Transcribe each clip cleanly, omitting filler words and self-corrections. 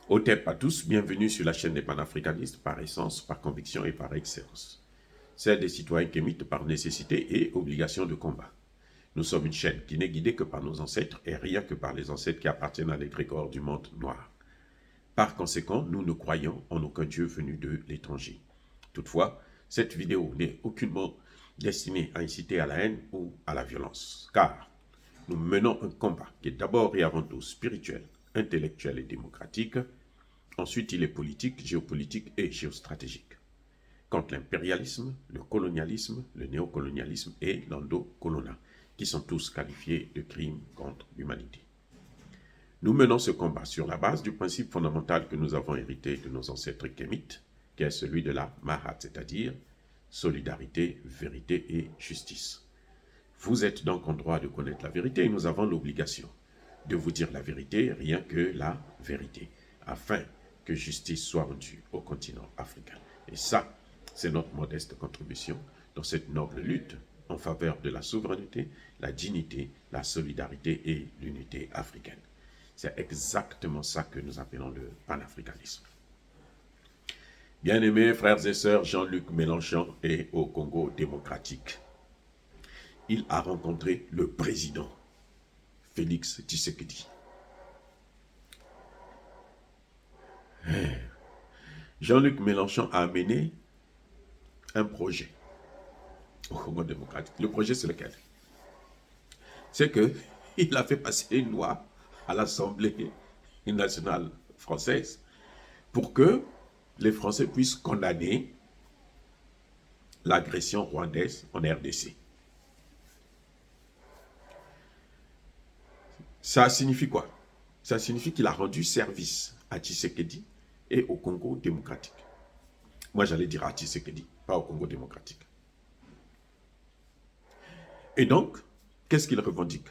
Hotep à tous, bienvenue sur la chaîne des panafricanistes par essence, par conviction et par excellence. Celle des citoyens kémites par nécessité et obligation de combat. Nous sommes une chaîne qui n'est guidée que par nos ancêtres et rien que par les ancêtres qui appartiennent à l'égrégore du monde noir. Par conséquent, nous ne croyons en aucun Dieu venu de l'étranger. Toutefois, cette vidéo n'est aucunement destinée à inciter à la haine ou à la violence, car nous menons un combat qui est d'abord et avant tout spirituel, intellectuel et démocratique. Ensuite, il est politique, géopolitique et géostratégique. Contre l'impérialisme, le colonialisme, le néocolonialisme et l'endocolonat, qui sont tous qualifiés de crimes contre l'humanité. Nous menons ce combat sur la base du principe fondamental que nous avons hérité de nos ancêtres kémites, qui est celui de la Mahat, c'est-à-dire solidarité, vérité et justice. Vous êtes donc en droit de connaître la vérité et nous avons l'obligation de vous dire la vérité, rien que la vérité, afin que justice soit rendue au continent africain. Et ça, c'est notre modeste contribution dans cette noble lutte en faveur de la souveraineté, la dignité, la solidarité et l'unité africaine. C'est exactement ça que nous appelons le panafricanisme. Bien-aimés frères et sœurs, Jean-Luc Mélenchon est au Congo démocratique. Il a rencontré le président Félix Tshisekedi. Jean-Luc Mélenchon a amené un projet au Congo démocratique. Le projet, c'est lequel? C'est qu'il a fait passer une loi à l'Assemblée nationale française pour que les Français puissent condamner l'agression rwandaise en RDC. Ça signifie quoi? Ça signifie qu'il a rendu service à Tshisekedi et au Congo démocratique. Moi, j'allais dire à Tshisekedi, pas au Congo démocratique. Et donc, qu'est-ce qu'il revendique?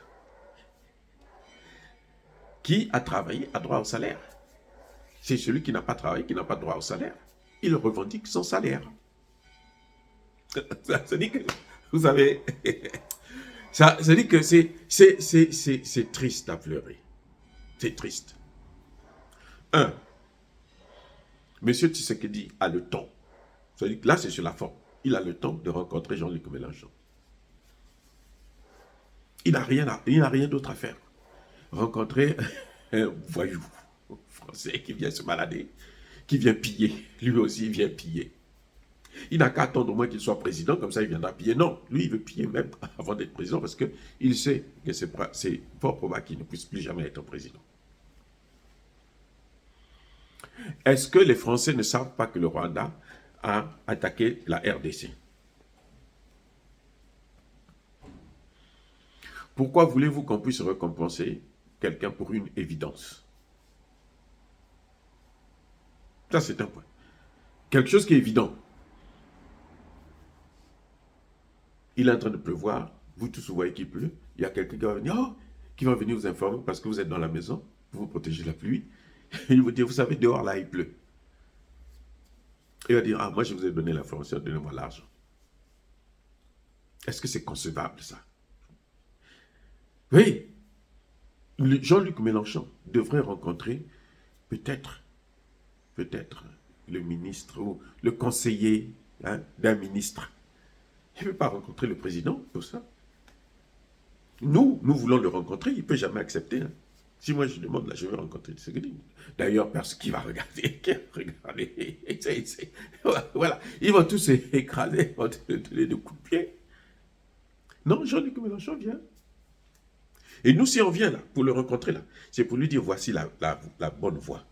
Qui a travaillé a droit au salaire. C'est celui qui n'a pas travaillé qui n'a pas droit au salaire. Il revendique son salaire. Ça dit que, vous savez, ça dit que c'est triste à pleurer. C'est triste. Un, M. Tshisekedi a le temps. Ça dit que là, c'est sur la forme. Il a le temps de rencontrer Jean-Luc Mélenchon. Il n'a rien d'autre à faire. Rencontrer un voyou français qui vient se balader, qui vient piller. Lui aussi, il vient piller. Il n'a qu'à attendre au moins qu'il soit président, comme ça il viendra piller. Non, lui, il veut piller même avant d'être président parce qu'il sait que c'est fort probable qu'il ne puisse plus jamais être président. Est-ce que les Français ne savent pas que le Rwanda a attaqué la RDC? Pourquoi voulez-vous qu'on puisse récompenser quelqu'un pour une évidence? Ça, c'est un point. Quelque chose qui est évident. Il est en train de pleuvoir, vous tous vous voyez qu'il pleut, il y a quelqu'un qui va venir, qui va venir vous informer parce que vous êtes dans la maison, vous vous protégez de la pluie. Il vous dit, vous savez, dehors là, il pleut. Il va dire, ah, moi je vous ai donné l'information, donnez-moi l'argent. Est-ce que c'est concevable ça? Oui, Jean-Luc Mélenchon devrait rencontrer peut-être le ministre ou le conseiller d'un ministre. Il ne peut pas rencontrer le président pour ça. Nous voulons le rencontrer, il ne peut jamais accepter. Hein. Si moi je demande, là, je veux rencontrer Tshisekedi. D'ailleurs, personne qui va regarder, voilà, ils vont tous écraser, ils vont te donner des coups de pied. Non, Jean-Luc Mélenchon vient. Et nous, si on vient là, pour le rencontrer là, c'est pour lui dire, voici la bonne voie.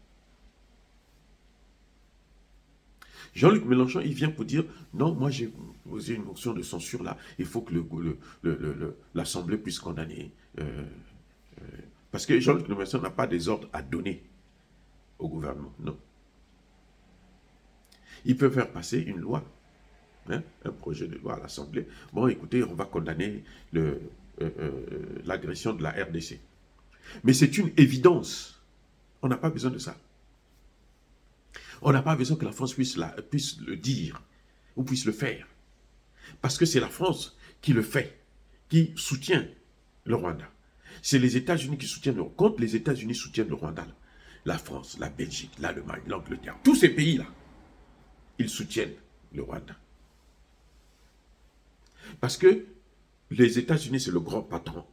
Jean-Luc Mélenchon, il vient pour dire, non, moi j'ai posé une motion de censure là, il faut que l'Assemblée puisse condamner. Parce que Jean-Luc Mélenchon n'a pas des ordres à donner au gouvernement, non. Il peut faire passer une loi, un projet de loi à l'Assemblée. Bon, écoutez, on va condamner l'agression de la RDC. Mais c'est une évidence. On n'a pas besoin de ça. On n'a pas besoin que la France puisse le dire ou puisse le faire. Parce que c'est la France qui le fait, qui soutient le Rwanda. C'est les États-Unis qui soutiennent le Rwanda. Quand les États-Unis soutiennent le Rwanda, la France, la Belgique, l'Allemagne, l'Angleterre, tous ces pays-là, ils soutiennent le Rwanda. Parce que les États-Unis, c'est le grand patron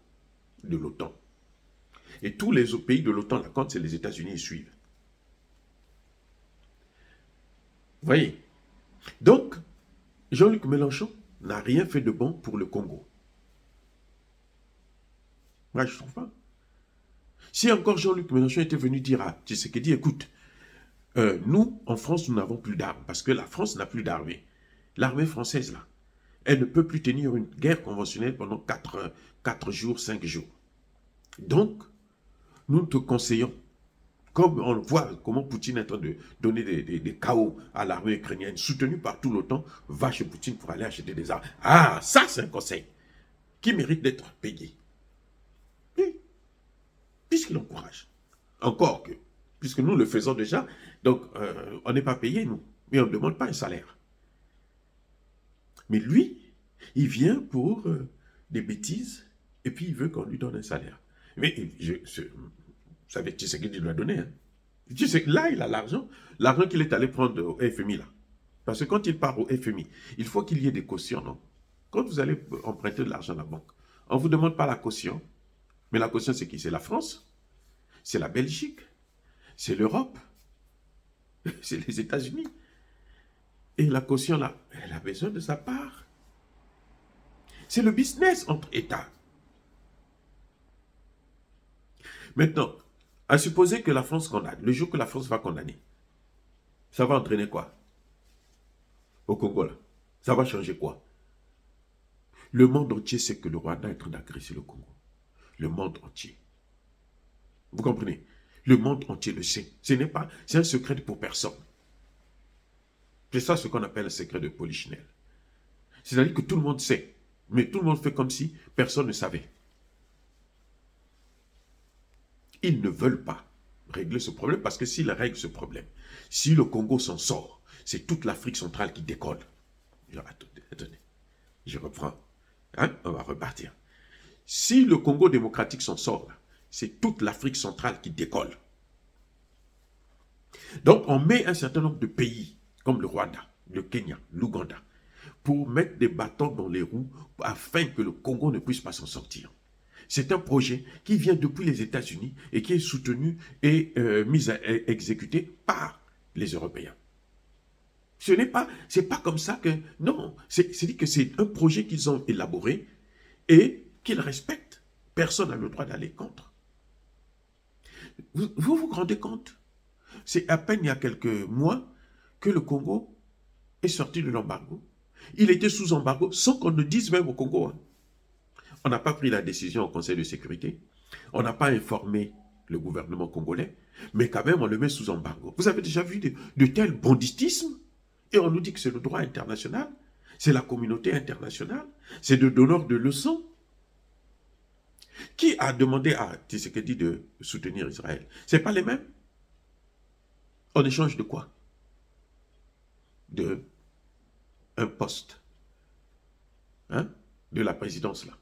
de l'OTAN. Et tous les autres pays de l'OTAN, quand c'est les États-Unis, ils suivent. Vous voyez? Donc, Jean-Luc Mélenchon n'a rien fait de bon pour le Congo. Moi, je ne trouve pas. Si encore Jean-Luc Mélenchon était venu dire à Tshisekedi, écoute, nous, en France, nous n'avons plus d'armes, parce que la France n'a plus d'armée. L'armée française, là, elle ne peut plus tenir une guerre conventionnelle pendant 4 jours, 5 jours. Donc, nous te conseillons, comme on voit comment Poutine est en train de donner des chaos à l'armée ukrainienne, soutenue par tout l'OTAN, va chez Poutine pour aller acheter des armes. Ah, ça c'est un conseil qui mérite d'être payé. Oui, puisqu'il encourage. Encore que, puisque nous le faisons déjà, donc on n'est pas payé, nous, mais on ne demande pas un salaire. Mais lui, il vient pour des bêtises, et puis il veut qu'on lui donne un salaire. Mais vous savez, tu sais qu'il doit donner. Hein? Tu sais, là, il a l'argent qu'il est allé prendre au FMI, là. Parce que quand il part au FMI, il faut qu'il y ait des cautions, non? Quand vous allez emprunter de l'argent à la banque, on ne vous demande pas la caution. Mais la caution, c'est qui? C'est la France, c'est la Belgique, c'est l'Europe, c'est les États-Unis. Et la caution, là, elle a besoin de sa part. C'est le business entre États. Maintenant, à supposer que la France condamne, le jour que la France va condamner, ça va entraîner quoi? Au Congo, là. Ça va changer quoi? Le monde entier sait que le Rwanda est en train d'agresser le Congo. Le monde entier. Vous comprenez? Le monde entier le sait. C'est un secret pour personne. C'est ça ce qu'on appelle un secret de Polichinelle. C'est-à-dire que tout le monde sait, mais tout le monde fait comme si personne ne savait. Ils ne veulent pas régler ce problème parce que s'ils règlent ce problème, si le Congo s'en sort, c'est toute l'Afrique centrale qui décolle. Attendez, je reprends. Hein? On va repartir. Si le Congo démocratique s'en sort, c'est toute l'Afrique centrale qui décolle. Donc, on met un certain nombre de pays, comme le Rwanda, le Kenya, l'Ouganda, pour mettre des bâtons dans les roues afin que le Congo ne puisse pas s'en sortir. C'est un projet qui vient depuis les États-Unis et qui est soutenu et mis à exécuter par les Européens. C'est pas comme ça que... Non, c'est dit que c'est un projet qu'ils ont élaboré et qu'ils respectent. Personne n'a le droit d'aller contre. Vous vous rendez compte? C'est à peine il y a quelques mois que le Congo est sorti de l'embargo. Il était sous embargo sans qu'on ne dise même au Congo. Hein. On n'a pas pris la décision au Conseil de sécurité. On n'a pas informé le gouvernement congolais. Mais quand même, on le met sous embargo. Vous avez déjà vu de tels banditismes? Et on nous dit que c'est le droit international. C'est la communauté internationale. C'est de donneurs de leçons. Qui a demandé à Tshisekedi de soutenir Israël? Ce n'est pas les mêmes. En échange de quoi? De un poste. Hein? De la présidence, là.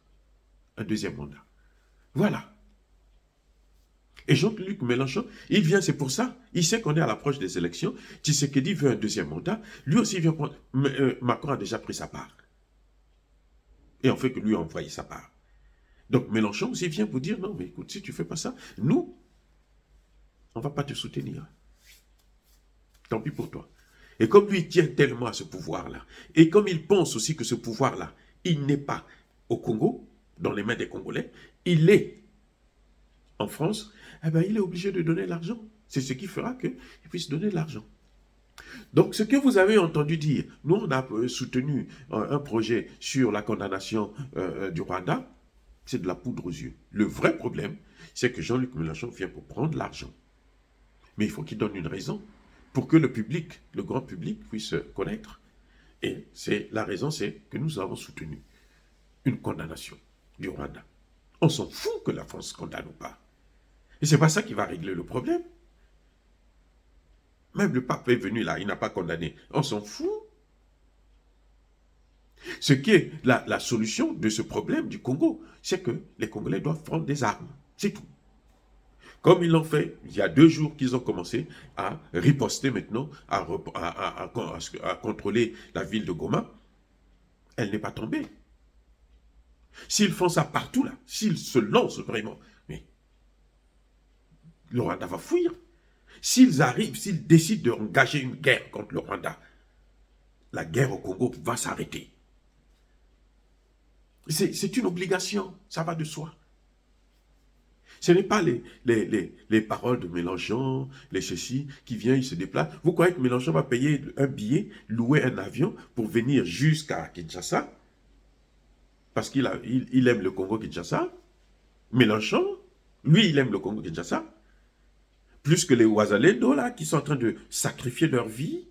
Un deuxième mandat. Voilà. Et Jean-Luc Mélenchon, il vient, c'est pour ça, il sait qu'on est à l'approche des élections, Tshisekedi veut un deuxième mandat, lui aussi vient prendre, Macron a déjà pris sa part. Et on fait que lui a envoyé sa part. Donc Mélenchon aussi vient pour dire, non mais écoute, si tu ne fais pas ça, nous, on ne va pas te soutenir. Tant pis pour toi. Et comme lui tient tellement à ce pouvoir-là, et comme il pense aussi que ce pouvoir-là, il n'est pas au Congo, dans les mains des Congolais, il est en France, eh bien, il est obligé de donner l'argent. C'est ce qui fera qu'il puisse donner l'argent. Donc, ce que vous avez entendu dire, nous, on a soutenu un projet sur la condamnation du Rwanda, c'est de la poudre aux yeux. Le vrai problème, c'est que Jean-Luc Mélenchon vient pour prendre l'argent. Mais il faut qu'il donne une raison pour que le public, le grand public, puisse connaître. Et la raison, c'est que nous avons soutenu une condamnation du Rwanda. On s'en fout que la France condamne ou pas. Et c'est pas ça qui va régler le problème. Même le pape est venu là, il n'a pas condamné. On s'en fout. Ce qui est la solution de ce problème du Congo, c'est que les Congolais doivent prendre des armes. C'est tout. Comme ils l'ont fait, il y a 2 jours qu'ils ont commencé à riposter maintenant, à contrôler la ville de Goma, elle n'est pas tombée. S'ils font ça partout, là, s'ils se lancent vraiment, mais le Rwanda va fuir. S'ils arrivent, s'ils décident d'engager une guerre contre le Rwanda, la guerre au Congo va s'arrêter. C'est une obligation, ça va de soi. Ce n'est pas les paroles de Mélenchon, les ceci, qui viennent, il se déplace. Vous croyez que Mélenchon va payer un billet, louer un avion pour venir jusqu'à Kinshasa? Parce qu'il aime le Congo-Kinshasa. Mélenchon, lui, il aime le Congo-Kinshasa. Plus que les Ouazalendo, là, qui sont en train de sacrifier leur vie.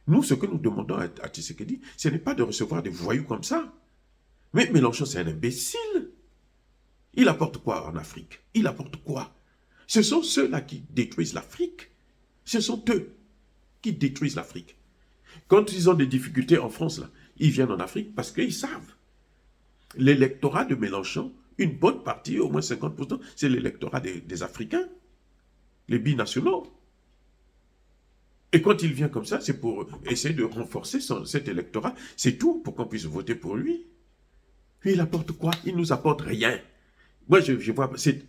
Nous, ce que nous demandons à Tshisekedi, ce n'est pas de recevoir des voyous comme ça. Mais Mélenchon, c'est un imbécile. Il apporte quoi en Afrique? Il apporte quoi? Ce sont ceux-là qui détruisent l'Afrique. Ce sont eux qui détruisent l'Afrique. Quand ils ont des difficultés en France, là, ils viennent en Afrique parce qu'ils savent. L'électorat de Mélenchon, une bonne partie, au moins 50%, c'est l'électorat des Africains, les binationaux. Et quand il vient comme ça, c'est pour essayer de renforcer cet électorat. C'est tout pour qu'on puisse voter pour lui. Puis il apporte quoi? Il ne nous apporte rien. Moi, je vois, c'est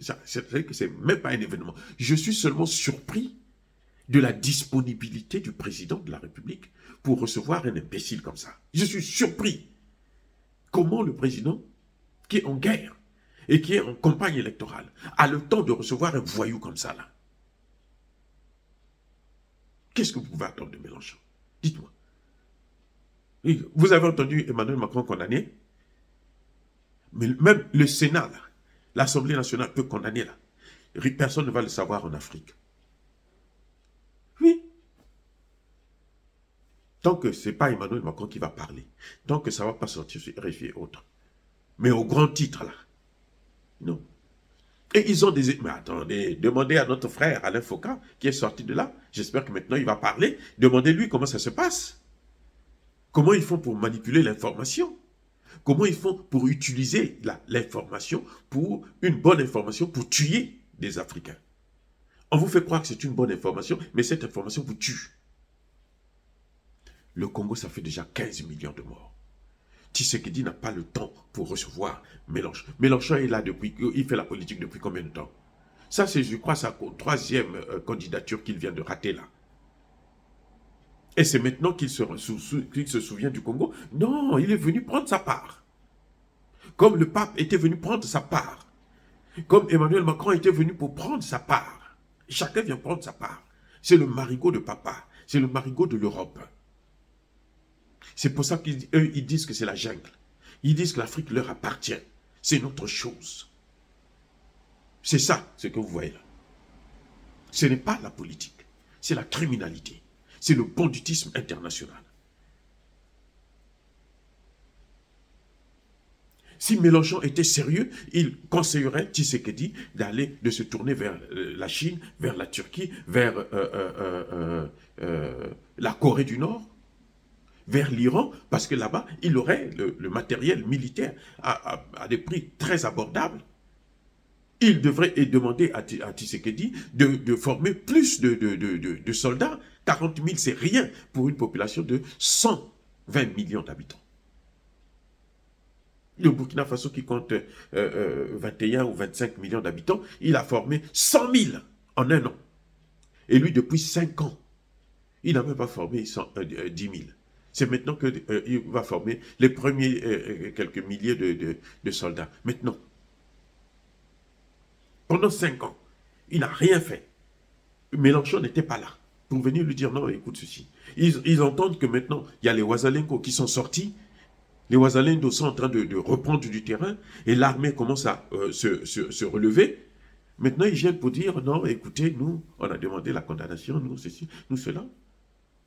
même pas un événement. Je suis seulement surpris de la disponibilité du président de la République pour recevoir un imbécile comme ça. Je suis surpris. Comment le président, qui est en guerre et qui est en campagne électorale, a le temps de recevoir un voyou comme ça, là? Qu'est-ce que vous pouvez attendre de Mélenchon? Dites-moi. Vous avez entendu Emmanuel Macron condamner? Mais même le Sénat, là, l'Assemblée nationale peut condamner, là. Personne ne va le savoir en Afrique. Oui. Tant que ce n'est pas Emmanuel Macron qui va parler, tant que ça ne va pas sortir sur RFI et autres. Mais au grand titre, là. Non. Et ils ont des... Mais attendez, demandez à notre frère Alain Foucault, qui est sorti de là, j'espère que maintenant il va parler, demandez-lui comment ça se passe. Comment ils font pour manipuler l'information? Comment ils font pour utiliser l'information pour une bonne information pour tuer des Africains? On vous fait croire que c'est une bonne information, mais cette information vous tue. Le Congo, ça fait déjà 15 millions de morts. Tshisekedi n'a pas le temps pour recevoir Mélenchon. Mélenchon est là depuis, il fait la politique depuis combien de temps? Ça, c'est, je crois, sa 3e candidature qu'il vient de rater là. Et c'est maintenant qu'il se souvient du Congo. Non, il est venu prendre sa part. Comme le pape était venu prendre sa part. Comme Emmanuel Macron était venu pour prendre sa part. Chacun vient prendre sa part. C'est le marigot de papa. C'est le marigot de l'Europe. C'est pour ça qu'eux, ils disent que c'est la jungle. Ils disent que l'Afrique leur appartient. C'est notre chose. C'est ça, ce que vous voyez là. Ce n'est pas la politique. C'est la criminalité. C'est le banditisme international. Si Mélenchon était sérieux, il conseillerait Tshisekedi de se tourner vers la Chine, vers la Turquie, vers la Corée du Nord, vers l'Iran, parce que là-bas, il aurait le matériel militaire à des prix très abordables. Il devrait demander à Tshisekedi de former plus de soldats. 40 000, c'est rien pour une population de 120 millions d'habitants. Le Burkina Faso qui compte 21 ou 25 millions d'habitants, il a formé 100 000 en un an. Et lui, depuis 5 ans, il n'a même pas formé 10 000. C'est maintenant qu'il va former les premiers quelques milliers de soldats. Maintenant. Pendant 5 ans, il n'a rien fait. Mélenchon n'était pas là pour venir lui dire non, écoute ceci. Ils entendent que maintenant, il y a les Ouazalenko qui sont sortis. Les Ouazalendo sont en train de reprendre du terrain et l'armée commence à se relever. Maintenant, ils viennent pour dire non, écoutez, nous, on a demandé la condamnation, nous, ceci, nous, cela.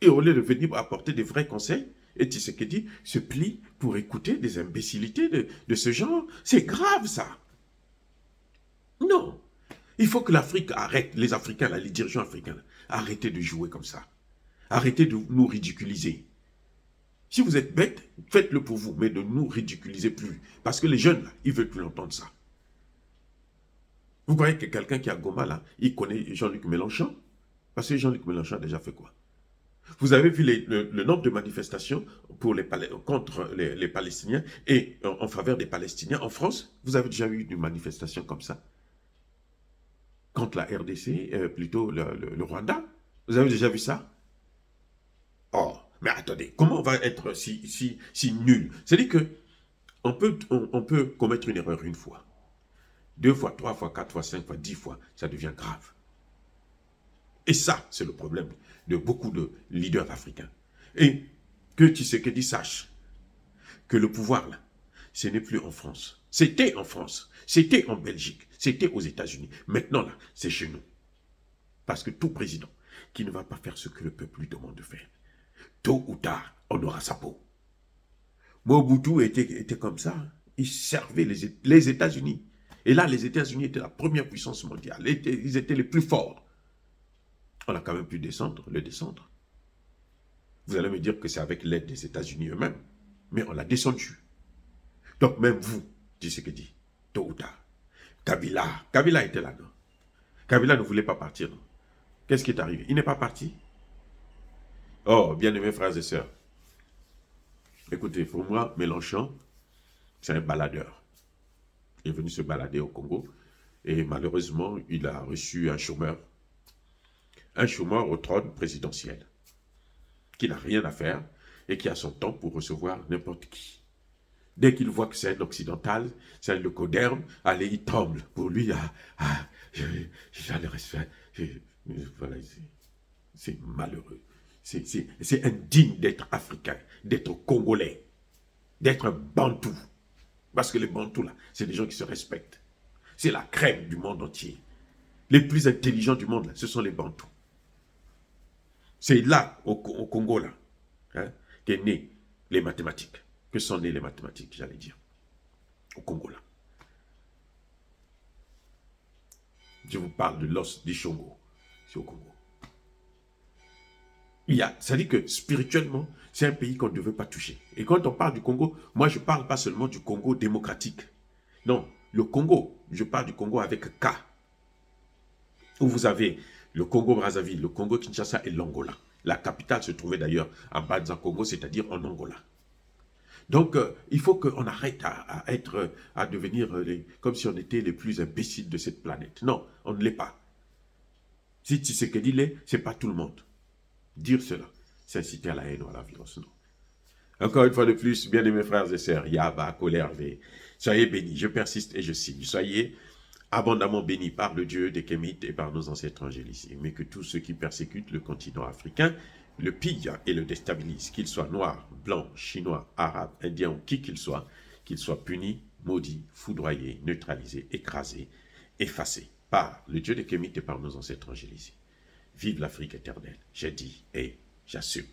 Et au lieu de venir apporter des vrais conseils, et Tshisekedi se plie pour écouter des imbécilités de ce genre. C'est grave, ça. Non. Il faut que l'Afrique arrête, les Africains, les dirigeants africains, arrêtez de jouer comme ça. Arrêtez de nous ridiculiser. Si vous êtes bête, faites-le pour vous, mais ne nous ridiculisez plus. Parce que les jeunes, là, ils ne veulent plus entendre ça. Vous croyez que quelqu'un qui est à Goma, là, il connaît Jean-Luc Mélenchon? Parce que Jean-Luc Mélenchon a déjà fait quoi? Vous avez vu le nombre de manifestations contre les Palestiniens et en faveur des Palestiniens en France? Vous avez déjà eu une manifestation comme ça? Contre la RDC, plutôt le Rwanda? Vous avez déjà vu ça? Oh, mais attendez, comment on va être si nul? C'est-à-dire que on peut commettre une erreur une fois, deux fois, trois fois, quatre fois, cinq fois, 10 fois, ça devient grave. Et ça, c'est le problème de beaucoup de leaders africains. Et que Tshisekedi sache que le pouvoir, là, ce n'est plus en France. C'était en France, c'était en Belgique, c'était aux États-Unis. Maintenant, là, c'est chez nous. Parce que tout président qui ne va pas faire ce que le peuple lui demande de faire, tôt ou tard, on aura sa peau. Mobutu était comme ça. Il servait les États-Unis. Et là, les États-Unis étaient la première puissance mondiale. Ils étaient les plus forts. On a quand même pu le descendre. Vous allez me dire que c'est avec l'aide des États-Unis eux-mêmes. Mais on l'a descendu. Donc même vous, dis ce que dit, tôt ou tard. Kabila était là, non? Kabila ne voulait pas partir, non? Qu'est-ce qui est arrivé? Il n'est pas parti. Oh, bien-aimés frères et sœurs, écoutez, pour moi, Mélenchon, c'est un baladeur. Il est venu se balader au Congo et malheureusement, il a reçu un chômeur au trône présidentiel, qui n'a rien à faire et qui a son temps pour recevoir n'importe qui. Dès qu'il voit que c'est un occidental, c'est un leucoderme, allez, il tremble. Pour lui, j'ai le respect. Voilà, c'est malheureux. C'est indigne d'être africain, d'être congolais, d'être bantou. Parce que les bantous, là, c'est des gens qui se respectent. C'est la crème du monde entier. Les plus intelligents du monde, là, ce sont les bantous. C'est là, au Congo, là, hein, qu'est né les mathématiques. Que sont nées les mathématiques, j'allais dire. Au Congo, là. Je vous parle de l'os d'Ishongo. C'est au Congo. Ça dit que spirituellement, c'est un pays qu'on ne devait pas toucher. Et quand on parle du Congo, moi je ne parle pas seulement du Congo démocratique. Non, le Congo, je parle du Congo avec K. Où vous avez le Congo-Brazzaville, le Congo-Kinshasa et l'Angola. La capitale se trouvait d'ailleurs à Banza-Congo, c'est-à-dire en Angola. Donc, il faut qu'on arrête à devenir comme si on était les plus imbéciles de cette planète. Non, on ne l'est pas. Si Tshisekedi l'est, ce n'est pas tout le monde. Dire cela, c'est inciter à la haine ou à la violence. Non. Encore une fois de plus, bien-aimés frères et sœurs, Yaba, colère, soyez bénis, je persiste et je signe. Soyez abondamment bénis par le Dieu des Kémites et par nos ancêtres angélici. Mais que tous ceux qui persécutent le continent africain le pillent et le déstabilisent, qu'ils soient noirs, blancs, chinois, arabes, indiens ou qui qu'ils soient punis, maudits, foudroyés, neutralisés, écrasés, effacés par le Dieu des Kémites et par nos ancêtres angélici. Vive l'Afrique éternelle, j'ai dit et j'assume.